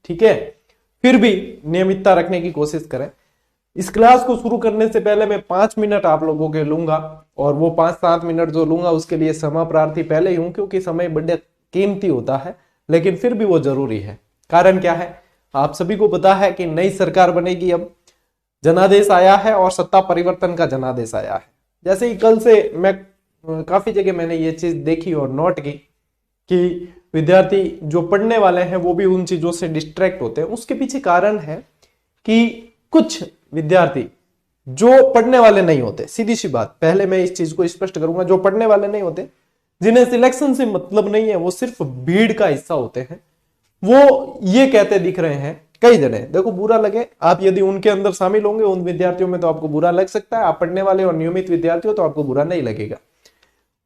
ठीक है, फिर भी नियमितता रखने की कोशिश करें। इस क्लास को शुरू करने से पहले मैं 5 मिनट आप लोगों के लूंगा, और वो 5-7 मिनट जो लूंगा उसके लिए क्षमा प्रार्थी पहले ही हूं, क्योंकि समय बड़े कीमती होता है, लेकिन फिर भी वो जरूरी है। कारण क्या है, आप सभी को पता है कि नई सरकार बनेगी, अब जनादेश आया है और सत्ता परिवर्तन का जनादेश आया है। जैसे ही कल से मैं काफी जगह मैंने ये चीज देखी और नोट की कि विद्यार्थी जो पढ़ने वाले हैं वो भी उन चीजों से डिस्ट्रैक्ट होते हैं। उसके पीछे कारण है कि कुछ विद्यार्थी जो पढ़ने वाले नहीं होते, सीधी सी बात, पहले मैं इस चीज को स्पष्ट करूंगा, जो पढ़ने वाले नहीं होते, जिन्हें सिलेक्शन से मतलब नहीं है, वो सिर्फ भीड़ का हिस्सा होते हैं, वो ये कहते दिख रहे हैं कई जने। देखो, बुरा लगे, आप यदि उनके अंदर शामिल होंगे उन विद्यार्थियों में तो आपको बुरा लग सकता है, आप पढ़ने वाले और नियमित विद्यार्थी हो तो आपको बुरा नहीं लगेगा।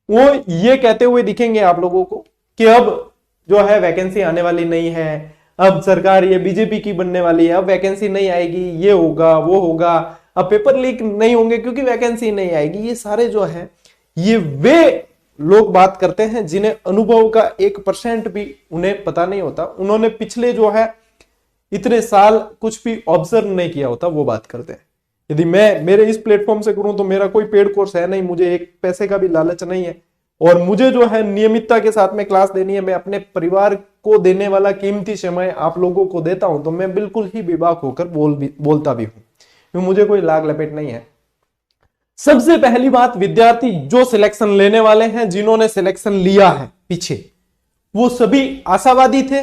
वो ये कहते हुए दिखेंगे आप लोगों को कि अब जो है वैकेंसी आने वाली नहीं है, अब सरकार ये बीजेपी की बनने वाली है, अब वैकेंसी नहीं आएगी, ये होगा वो होगा, अब पेपर लीक नहीं होंगे क्योंकि वैकेंसी नहीं आएगी। ये सारे जो है ये वे लोग बात करते हैं जिन्हें अनुभव का 1% भी उन्हें पता नहीं होता, उन्होंने पिछले जो है इतने साल कुछ भी ऑब्जर्व नहीं किया होता, वो बात करते हैं। यदि मैं मेरे इस प्लेटफॉर्म से करूं तो मेरा कोई पेड कोर्स है नहीं, मुझे एक पैसे का भी लालच नहीं है, और मुझे जो है नियमितता के साथ में क्लास देनी है, मैं अपने परिवार को देने वाला कीमती समय आप लोगों को देता हूं, तो मैं बिल्कुल ही बेबाक होकर बोलता भी हूं, मुझे कोई लाग लपेट नहीं है। सबसे पहली बात, विद्यार्थी जो सिलेक्शन लेने वाले हैं, जिन्होंने सिलेक्शन लिया है पीछे, वो सभी आशावादी थे,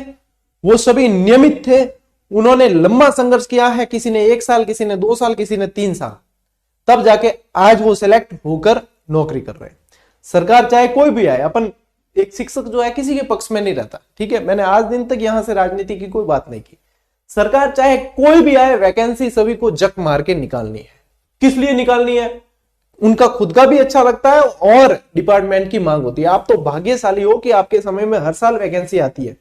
वो सभी नियमित थे, उन्होंने लंबा संघर्ष किया है, किसी ने 1 साल, किसी ने 2 साल, किसी ने 3 साल, तब जाके आज वो सिलेक्ट होकर नौकरी कर रहे हैं। सरकार चाहे कोई भी आए, अपन एक शिक्षक जो है किसी के पक्ष में नहीं रहता, ठीक है, मैंने आज दिन तक यहां से राजनीति की कोई बात नहीं की। सरकार चाहे कोई भी आए, वैकेंसी सभी को जक मार के निकालनी है। किस लिए निकालनी है? उनका खुद का भी अच्छा लगता है और डिपार्टमेंट की मांग होती है। आप तो भाग्यशाली हो कि आपके समय में हर साल वैकेंसी आती है।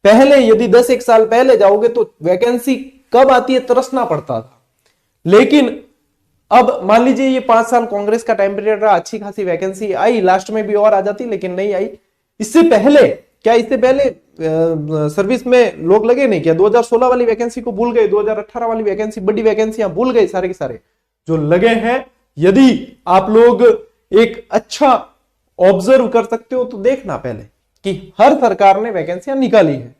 पहले यदि 10-1 साल पहले जाओगे तो वैकेंसी कब आती है तरसना पड़ता था, लेकिन अब मान लीजिए ये 5 साल कांग्रेस का टाइम पीरियड रहा, अच्छी खासी वैकेंसी आई, लास्ट में भी और आ जाती लेकिन नहीं आई। इससे पहले क्या, इससे पहले सर्विस में लोग लगे नहीं क्या? 2016 वाली वैकेंसी को भूल गए, 2018 वाली वैकेंसी, बड़ी वैकेंसियां भूल गए सारे के सारे जो लगे हैं। यदि आप लोग एक अच्छा ऑब्जर्व कर सकते हो तो देखना पहले कि हर सरकार ने वैकेंसियां निकाली है।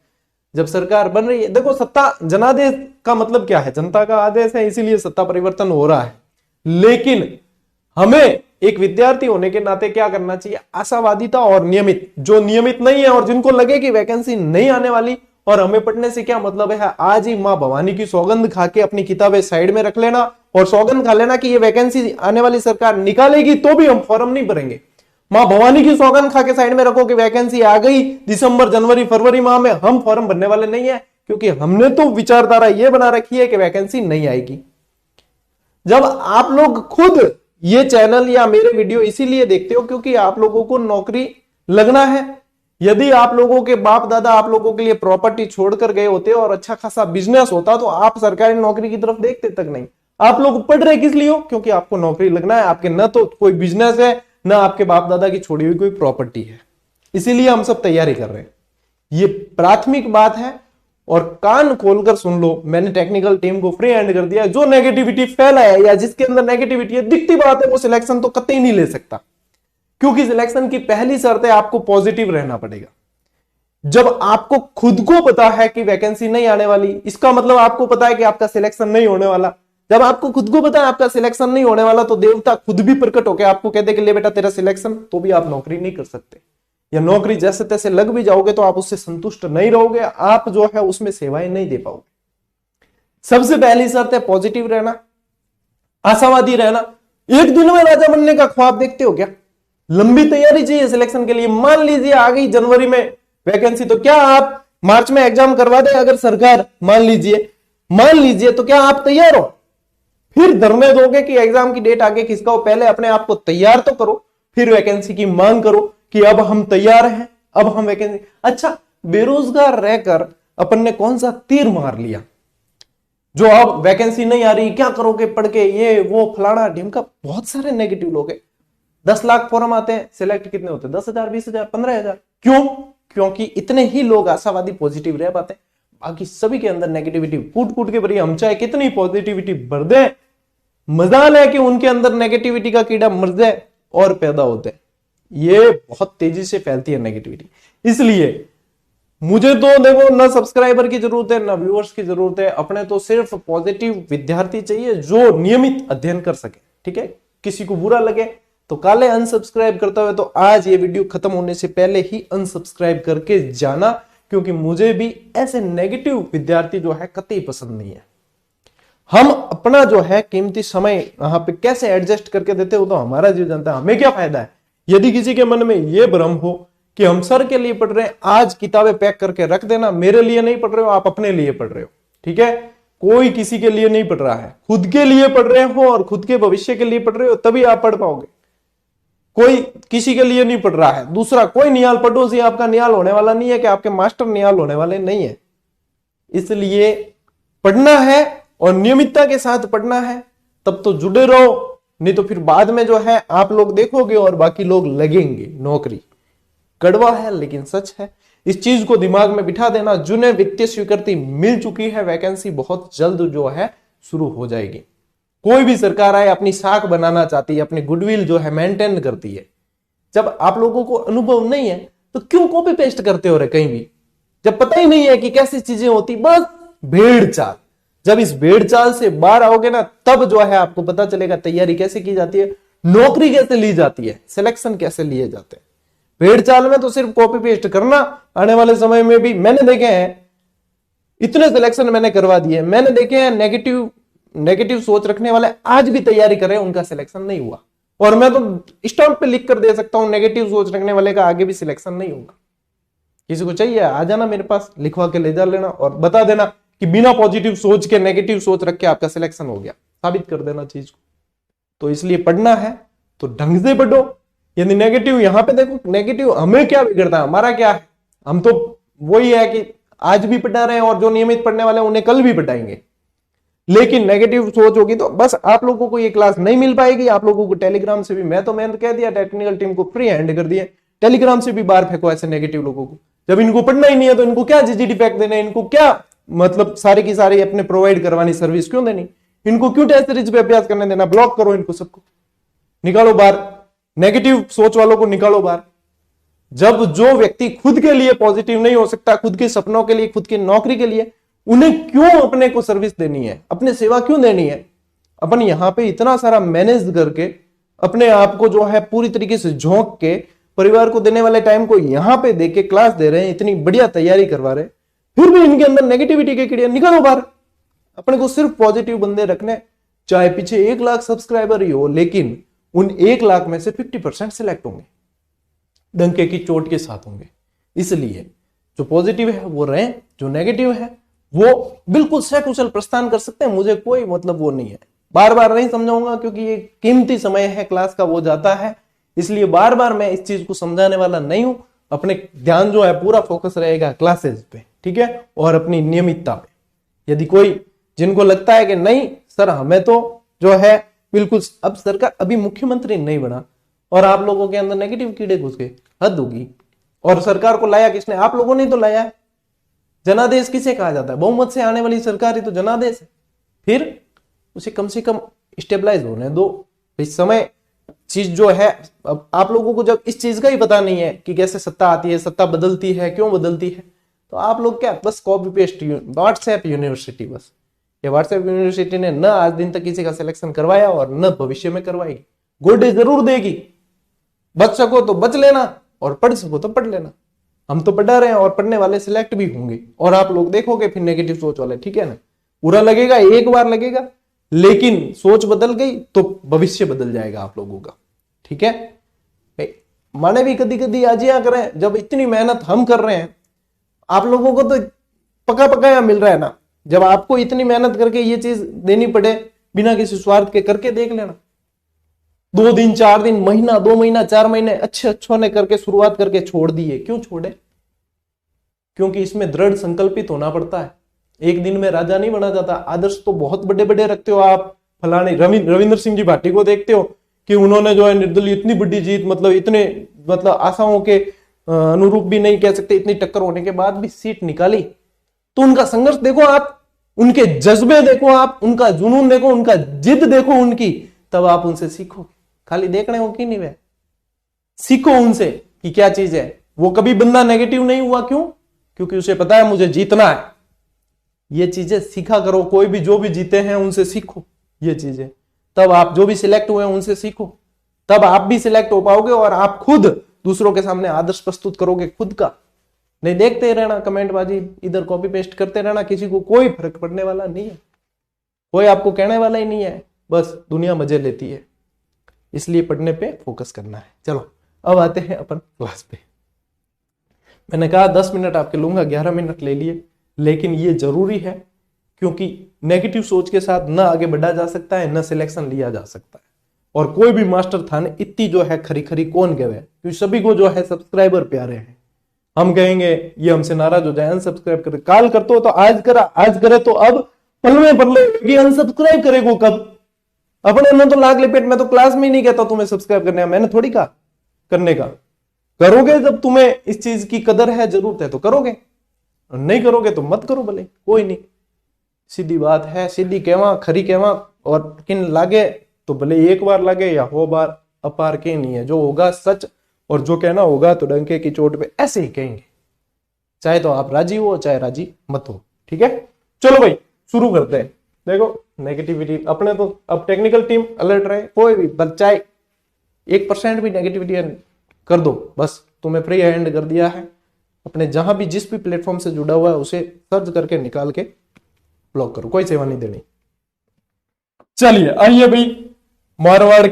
जब सरकार बन रही है, देखो सत्ता जनादेश का मतलब क्या है? जनता का आदेश है, इसीलिए सत्ता परिवर्तन हो रहा है। लेकिन हमें एक विद्यार्थी होने के नाते क्या करना चाहिए? आशावादिता और नियमित। जो नियमित नहीं है और जिनको लगे कि वैकेंसी नहीं आने वाली और हमें पढ़ने से क्या मतलब है, आज ही मां भवानी की सौगंध खा के अपनी किताबें साइड में रख लेना और सौगंध खा लेना कि ये वैकेंसी आने वाली सरकार निकालेगी तो भी हम फॉर्म नहीं भरेंगे। मां भवानी की सौगंध खा के साइड में रखो कि वैकेंसी आ गई दिसंबर, जनवरी, फरवरी माह में, हम फॉर्म भरने वाले नहीं है, क्योंकि हमने तो विचारधारा ये बना रखी है कि वैकेंसी नहीं आएगी। जब आप लोग खुद ये चैनल या मेरे वीडियो इसीलिए देखते हो क्योंकि आप लोगों को नौकरी लगना है। यदि आप लोगों के बाप दादा आप लोगों के लिए प्रॉपर्टी छोड़कर गए होते और अच्छा खासा बिजनेस होता तो आप सरकारी नौकरी की तरफ देखते तक नहीं। आप लोग पढ़ रहे किस लिए हो? क्योंकि आपको नौकरी लगना है। आपके न तो कोई बिजनेस है, न आपके बाप दादा की छोड़ी हुई कोई प्रॉपर्टी है, इसीलिए हम सब तैयारी कर रहे हैं। ये प्राथमिक बात है और कान खोलकर सुन लो। मैंने टेक्निकल टीम को फ्री हैंड कर दिया। जो नेगेटिविटी फैला है या जिसके अंदर नेगेटिविटी है, दिखती बात है, वो सिलेक्शन तो कतई नहीं ले सकता, क्योंकि सिलेक्शन की पहली शर्त है आपको पॉजिटिव रहना पड़ेगा। जब आपको खुद को पता है कि वैकेंसी नहीं आने वाली, इसका मतलब आपको पता है कि आपका सिलेक्शन नहीं होने वाला। जब आपको खुद को पता है आपका सिलेक्शन नहीं होने वाला, तो देवता खुद भी प्रकट होकर आपको कहते कि ले बेटा तेरा सिलेक्शन, तो भी आप नौकरी नहीं कर सकते, या नौकरी जैसे तैसे लग भी जाओगे तो आप उससे संतुष्ट नहीं रहोगे, आप जो है उसमें सेवाएं नहीं दे पाओगे। सबसे पहली शर्त है पॉजिटिव रहना, आशावादी रहना। एक दिन में राजा बनने का ख्वाब देखते हो क्या? लंबी तैयारी चाहिए सिलेक्शन के लिए। मान लीजिए आ गई जनवरी में वैकेंसी, तो क्या आप मार्च में एग्जाम करवा दें? अगर सरकार मान लीजिए तो क्या आप तैयार हो? फिर धरने दोगे कि एग्जाम की डेट आगे खिसकाओ? पहले अपने आप को तैयार तो करो, फिर वैकेंसी की मांग करो कि अब हम तैयार हैं, अब हम वैकेंसी। अच्छा, बेरोजगार रहकर अपन ने कौन सा तीर मार लिया जो अब वैकेंसी नहीं आ रही, क्या करोगे पढ़ के, ये वो फलाना ढिमका। बहुत सारे नेगेटिव लोग हैं। 10 लाख फॉर्म आते हैं, सिलेक्ट कितने होते हैं? 10,000, 20,000, 15,000। क्यों? क्योंकि इतने ही लोग आशावादी पॉजिटिव रह पाते हैं। बाकी सभी के अंदर नेगेटिविटी कूट कूट के भरी, हम चाहे कितनी पॉजिटिविटी भर दें, मजाल है कि उनके अंदर नेगेटिविटी का कीड़ा मर जाए और पैदा होते हैं। ये बहुत तेजी से फैलती है नेगेटिविटी। इसलिए मुझे तो देखो ना सब्सक्राइबर की जरूरत है ना व्यूअर्स की जरूरत है, अपने तो सिर्फ पॉजिटिव विद्यार्थी चाहिए जो नियमित अध्ययन कर सके। ठीक है, किसी को बुरा लगे तो काले अनसब्सक्राइब करता हुआ तो आज ये वीडियो खत्म होने से पहले ही अनसब्सक्राइब करके जाना, क्योंकि मुझे भी ऐसे नेगेटिव विद्यार्थी जो है कतई पसंद नहीं है। हम अपना जो है कीमती समय यहाँ पे कैसे एडजस्ट करके देते हो तो हमारा जीव जानता है, हमें क्या फायदा है। यदि किसी के मन में यह भ्रम हो कि हम सर के लिए पढ़ रहे हैं, आज किताबें पैक करके रख देना, मेरे लिए नहीं पढ़ रहे हो, आप अपने लिए पढ़ रहे हो। ठीक है, कोई किसी के लिए नहीं पढ़ रहा है, खुद के लिए पढ़ रहे हो और खुद के भविष्य के लिए पढ़ रहे हो, तभी आप पढ़ पाओगे। कोई किसी के लिए नहीं पढ़ रहा है। दूसरा, कोई निहाल पड़ोसी आपका निहाल होने वाला नहीं है कि आपके मास्टर निहाल होने वाले नहीं है। इसलिए पढ़ना है और नियमितता के साथ पढ़ना है, तब तो जुड़े रहो, नहीं तो फिर बाद में जो है आप लोग देखोगे और बाकी लोग लगेंगे नौकरी। कड़वा है लेकिन सच है, इस चीज को दिमाग में बिठा देना। जिन्हें वित्तीय स्वीकृति मिल चुकी है, वैकेंसी बहुत जल्द जो है शुरू हो जाएगी। कोई भी सरकार आए अपनी साख बनाना चाहती है, अपनी गुडविल जो है मेंटेन करती है। जब आप लोगों को अनुभव नहीं है तो क्यों कॉपी पेस्ट करते हो रहे कहीं भी, जब पता ही नहीं है कि कैसी चीजें होती, बस भेड़ चाल। जब इस भेड़ चाल से बाहर आओगे ना, तब जो है आपको पता चलेगा तैयारी कैसे की जाती है, नौकरी कैसे ली जाती है, सिलेक्शन कैसे लिए जाते हैं। भेड़ चाल में तो सिर्फ कॉपी पेस्ट करना। आने वाले समय में भी मैंने देखे हैं, इतने सिलेक्शन मैंने करवा दिए, मैंने देखे हैं नेगेटिव सोच रखने वाले आज भी तैयारी कर रहे हैं, उनका सिलेक्शन नहीं हुआ। और मैं तो स्टैंप पे लिख कर दे सकता हूं, नेगेटिव सोच रखने वाले का आगे भी सिलेक्शन नहीं होगा। किसी को चाहिए आ जाना मेरे पास, लिखवा के ले जा लेना और बता देना कि बिना पॉजिटिव सोच के नेगेटिव सोच रख के आपका सिलेक्शन हो गया, साबित कर देना चीज को। तो इसलिए पढ़ना है तो ढंग से पढ़ो। यदि नेगेटिव, यहां पे देखो नेगेटिव हमें क्या बिगड़ता है, हमारा क्या है, हम तो वही है कि आज भी पढ़ा रहे हैं और जो नियमित पढ़ने वाले हैं उन्हें कल भी पढ़ाएंगे। लेकिन नेगेटिव सोच होगी तो बस आप लोगों को ये क्लास नहीं मिल पाएगी। आप लोगों को टेलीग्राम से भी, मैं तो मैंने कह दिया, टेक्निकल टीम को फ्री हैंड कर दिया, टेलीग्राम से भी बाहर फेंको ऐसे नेगेटिव लोगों को। जब इनको पढ़ना ही नहीं है तो इनको क्या जीजीडी पैक देना, इनको क्या मतलब सारी की सारी अपने प्रोवाइड करवानी सर्विस क्यों देनी, इनको क्यों टेस्ट सीरीज पे अभ्यास करने देना। ब्लॉक करो इनको सबको, निकालो बाहर, नेगेटिव सोच वालों को निकालो बाहर। जब जो व्यक्ति खुद के लिए पॉजिटिव नहीं हो सकता, खुद के सपनों के लिए, खुद की नौकरी के लिए, उन्हें क्यों अपने को सर्विस देनी है, अपने सेवा क्यों देनी है। अपन यहां पे इतना सारा मैनेज करके अपने आप को जो है पूरी तरीके से झोंक के परिवार को देने वाले टाइम को यहां पे देके क्लास दे रहे हैं, इतनी बढ़िया तैयारी करवा रहे हैं, फिर भी इनके अंदर नेगेटिविटी के कीड़े, निकालो बाहर। अपने को सिर्फ पॉजिटिव बंदे रखने, चाहे पीछे 1 लाख सब्सक्राइबर ही हो, लेकिन उन 1 लाख में से 50% सिलेक्ट होंगे, डंके की चोट के साथ होंगे। इसलिए जो पॉजिटिव है वो रहे, जो नेगेटिव है वो बिल्कुल सकुशल प्रस्थान कर सकते हैं, मुझे कोई मतलब वो नहीं है। बार बार नहीं समझाऊंगा क्योंकि ये कीमती समय है क्लास का, वो जाता है, इसलिए बार बार मैं इस चीज को समझाने वाला नहीं हूं। अपने ध्यान जो है पूरा फोकस रहेगा क्लासेस पे, ठीक है, और अपनी नियमितता पे। यदि कोई जिनको लगता है कि नहीं सर हमें तो जो है बिल्कुल, अब सरकार अभी मुख्यमंत्री नहीं बना और आप लोगों के अंदर नेगेटिव कीड़े घुस गए, हद होगी। और सरकार को लाया किसने, आप लोगों ने तो लाया है। जनादेश किसे कहा जाता है, बहुमत से आने वाली सरकार ही तो जनादेश है। फिर उसे कम से कम स्टेबलाइज होने दो। इस समय चीज जो है, अब आप लोगों को जब इस चीज का ही पता नहीं है कि कैसे सत्ता आती है, सत्ता बदलती है, क्यों बदलती है, तो आप लोग क्या बस कॉपी पेस्ट व्हाट्सएप यूनिवर्सिटी, बस ये व्हाट्सएप यूनिवर्सिटी ने न आज दिन तक किसी का सिलेक्शन करवाया और न भविष्य में करवाएगी। गोल्डे जरूर देगी, बच सको तो बच लेना और पढ़ सको तो पढ़ लेना। हम तो पढ़ा रहे हैं और पढ़ने वाले सिलेक्ट भी होंगे और आप लोग देखोगे फिर नेगेटिव सोच वाले, ठीक है ना। बुरा लगेगा, एक बार लगेगा, लेकिन सोच बदल गई तो भविष्य बदल जाएगा आप लोगों का, ठीक है। माने भी कभी कभी आजिया करें, जब इतनी मेहनत हम कर रहे हैं, आप लोगों को तो पका पकाया मिल रहा है ना। जब आपको इतनी मेहनत करके ये चीज देनी पड़े बिना किसी स्वार्थ के, करके देख लेना। 2 दिन 4 दिन, महीना 2 महीना 4 महीने अच्छे ने करके शुरुआत करके छोड़ दिए। क्यों छोड़े, क्योंकि इसमें दृढ़ संकल्पित होना पड़ता है। एक दिन में राजा नहीं बना जाता। आदर्श तो बहुत बड़े बड़े रखते हो आप, फलाने रविंद्र सिंह जी भाटी को देखते हो कि उन्होंने जो है निर्दलीय इतनी बड़ी जीत, मतलब इतने आशाओं के अनुरूप भी नहीं कह सकते, इतनी टक्कर होने के बाद भी सीट निकाली। तो उनका संघर्ष देखो आप, उनके जज्बे देखो आप, उनका जुनून देखो, उनका जिद देखो उनकी, तब आप उनसे सीखो। खाली देख रहे हो कि नहीं, वे सीखो उनसे कि क्या चीज है। वो कभी बंदा नेगेटिव नहीं हुआ, क्यों? क्योंकि उसे पता है मुझे जीतना है। ये चीजें सीखा करो, कोई भी जो भी जीते हैं उनसे सीखो ये चीजें, तब आप जो भी सिलेक्ट हुए हैं उनसे सीखो, तब आप भी सिलेक्ट हो पाओगे और आप खुद दूसरों के सामने आदर्श प्रस्तुत करोगे खुद का। नहीं देखते रहना कमेंटबाजी, इधर कॉपी पेस्ट करते रहना, किसी को कोई फर्क पड़ने वाला नहीं है, कोई आपको कहने वाला ही नहीं है, बस दुनिया मजे लेती है। इसलिए पढ़ने पे फोकस करना है। चलो अब आते हैं अपन क्लास पे। मैंने कहा 10 मिनट आपके लूंगा, 11 मिनट ले लिए, लेकिन ये जरूरी है क्योंकि नेगेटिव सोच के साथ न आगे बढ़ा जा सकता है, न सिलेक्शन लिया जा सकता है। और कोई भी मास्टर थाने इतनी जो है खरी खरी कौन गए, क्योंकि सभी को जो है सब्सक्राइबर प्यारे हैं। हम कहेंगे ये हमसे नाराज हो जाए, अनसब्सक्राइब करे, काल करते हो तो आज करा, आज करे तो अब पल में पल अनसब्सक्राइब करेगो कब? अपने में तो लाग लपेट, मैं तो क्लास में ही नहीं कहता तुम्हें सब्सक्राइब करने का, मैंने थोड़ी कहा करने का। करोगे जब तुम्हें इस चीज की कदर है, जरूरत है तो करोगे, नहीं करोगे तो मत करो, भले कोई नहीं। सीधी बात है, सीधी कहवा खरी कहवा, और किन लागे तो भले एक बार लगे या 100 बार, अपार के नहीं है। जो होगा सच, और जो कहना होगा तो डंके की चोट पे ऐसे ही कहेंगे, चाहे तो आप राजी हो चाहे राजी मत हो। ठीक है, चलो भाई शुरू करते हैं। देखो नेगेटिविटी अपने तो अब टेक्निकल टीम अलर्ट रहे, कोई भी बच्चा 1% भी नेगेटिविटी कर दो, बस तुम्हें फ्री हैंड कर दिया है। अपने जहां भी जिस भी प्लेटफॉर्म से जुड़ा हुआ है उसे सर्च करके निकाल के ब्लॉक करो, कोई सेवा नहीं देनी। चलिए आइए भाई, मारवाड़